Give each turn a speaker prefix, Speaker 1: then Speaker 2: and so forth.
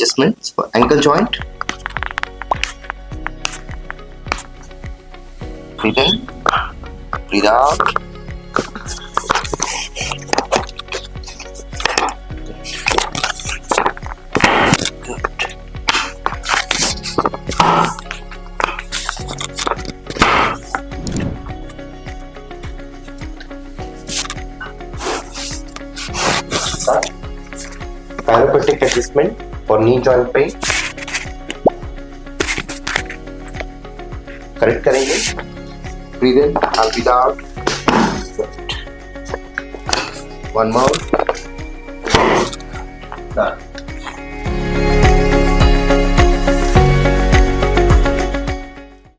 Speaker 1: adjustments for ankle joint. Breathe in, breathe out. Good. Chiropractic adjustment for knee joint pain. Correct करेंगे. Breathe in and breathe out. Good. One more. Done.